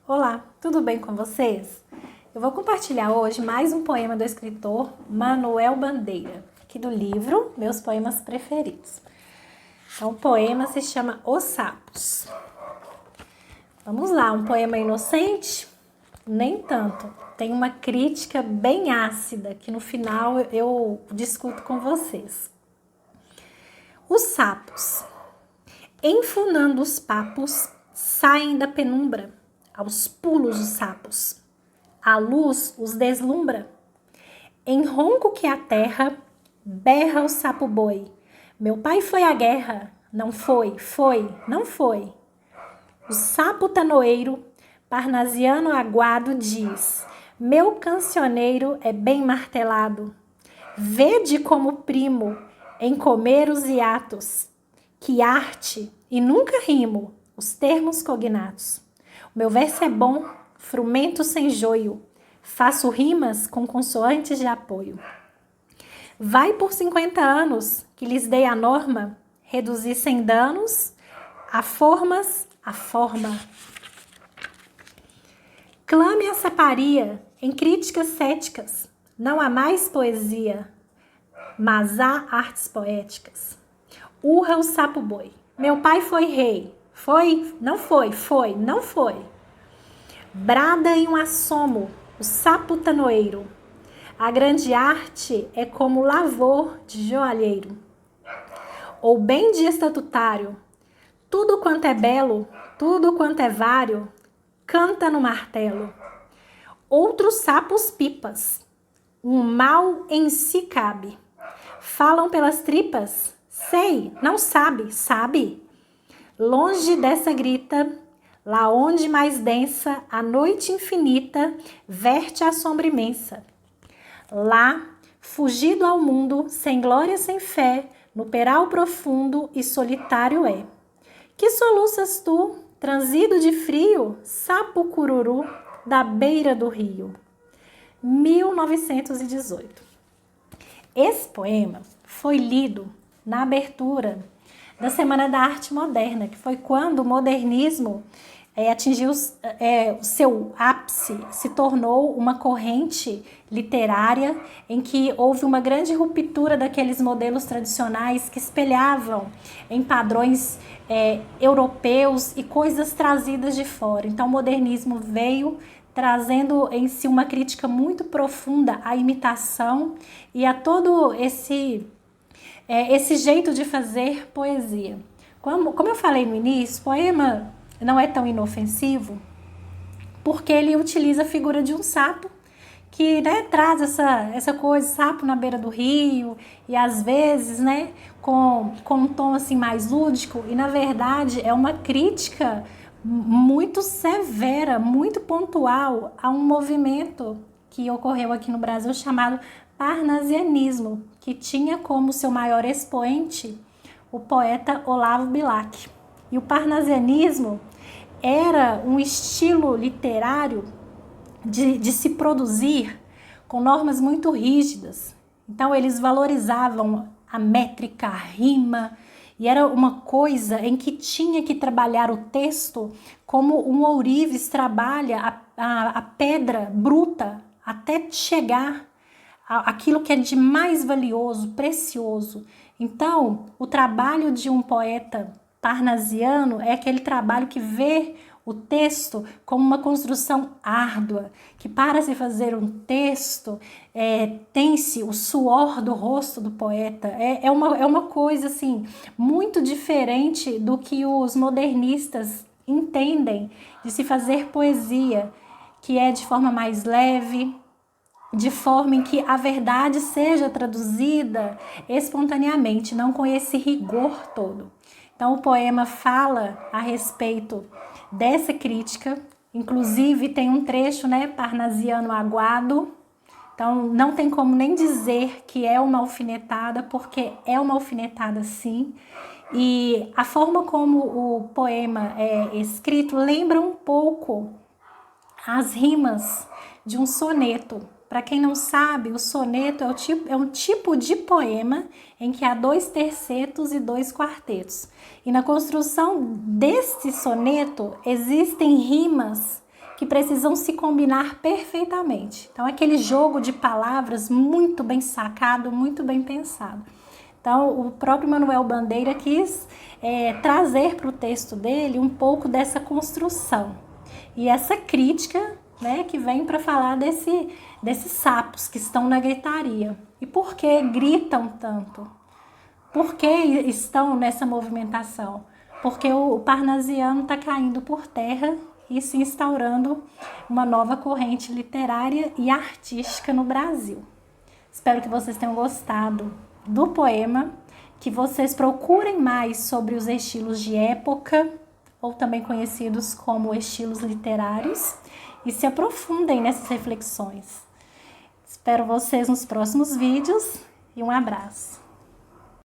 Olá, tudo bem com vocês? Eu vou compartilhar hoje mais um poema do escritor Manuel Bandeira, aqui do livro Meus Poemas Preferidos. Então, o poema se chama Os Sapos. Vamos lá, um poema inocente? Nem tanto. Tem uma crítica bem ácida que no final eu discuto com vocês. Os sapos, enfunando os papos, saem da penumbra. Aos pulos os sapos, a luz os deslumbra. Em ronco que a terra, berra o sapo boi. Meu pai foi à guerra, não foi, não foi. O sapo tanoeiro, parnasiano aguado, diz: meu cancioneiro é bem martelado. Vede como primo em comer os hiatos, que arte, e nunca rimo, os termos cognatos. O meu verso é bom, frumento sem joio. Faço rimas com consoantes de apoio. Vai por 50 anos que lhes dei a norma, reduzir sem danos, a formas, a forma. Clame a saparia em críticas céticas. Não há mais poesia, mas há artes poéticas. Urra o sapo boi. Meu pai foi rei. Foi, não foi, não foi. Brada em um assomo o sapo tanoeiro. A grande arte é como lavor de joalheiro. Ou bem de estatutário. Tudo quanto é belo, tudo quanto é vário, canta no martelo. Outros sapos pipas, um mal em si cabe. Falam pelas tripas, sei, não sabe, sabe? Longe dessa grita, lá onde mais densa a noite infinita verte a sombra imensa. Lá, fugido ao mundo, sem glória, sem fé, no peral profundo e solitário é. Que soluças tu, transido de frio, sapo cururu, da beira do rio? 1918. Esse poema foi lido na abertura da Semana da Arte Moderna, que foi quando o modernismo atingiu o seu ápice, se tornou uma corrente literária em que houve uma grande ruptura daqueles modelos tradicionais que espelhavam em padrões europeus e coisas trazidas de fora. Então o modernismo veio trazendo em si uma crítica muito profunda à imitação e a todo esse jeito de fazer poesia. Como eu falei no início, poema não é tão inofensivo porque ele utiliza a figura de um sapo que traz essa coisa, sapo na beira do rio, e às vezes com um tom assim mais lúdico, e na verdade é uma crítica muito severa, muito pontual a um movimento que ocorreu aqui no Brasil chamado parnasianismo, que tinha como seu maior expoente o poeta Olavo Bilac. E o parnasianismo era um estilo literário de se produzir com normas muito rígidas. Então eles valorizavam a métrica, a rima, e era uma coisa em que tinha que trabalhar o texto como um ourives trabalha a pedra bruta até chegar àquilo que é de mais valioso, precioso. Então, o trabalho de um poeta parnasiano é aquele trabalho que vê o texto como uma construção árdua, que para se fazer um texto tem-se o suor do rosto do poeta. É uma coisa assim muito diferente do que os modernistas entendem de se fazer poesia, que é de forma mais leve, de forma em que a verdade seja traduzida espontaneamente, não com esse rigor todo. Então, o poema fala a respeito dessa crítica, inclusive tem um trecho, parnasiano aguado. Então, não tem como nem dizer que é uma alfinetada, porque é uma alfinetada sim. E a forma como o poema é escrito lembra um pouco as rimas de um soneto. Para quem não sabe, o soneto é um tipo de poema em que há 2 tercetos e 2 quartetos. E na construção deste soneto existem rimas que precisam se combinar perfeitamente. Então, aquele jogo de palavras muito bem sacado, muito bem pensado. Então, o próprio Manuel Bandeira quis trazer para o texto dele um pouco dessa construção e essa crítica, né, que vem para falar desses sapos que estão na gritaria. E por que gritam tanto? Por que estão nessa movimentação? Porque o parnasiano está caindo por terra e se instaurando uma nova corrente literária e artística no Brasil. Espero que vocês tenham gostado do poema, que vocês procurem mais sobre os estilos de época, ou também conhecidos como estilos literários, e se aprofundem nessas reflexões. Espero vocês nos próximos vídeos e um abraço.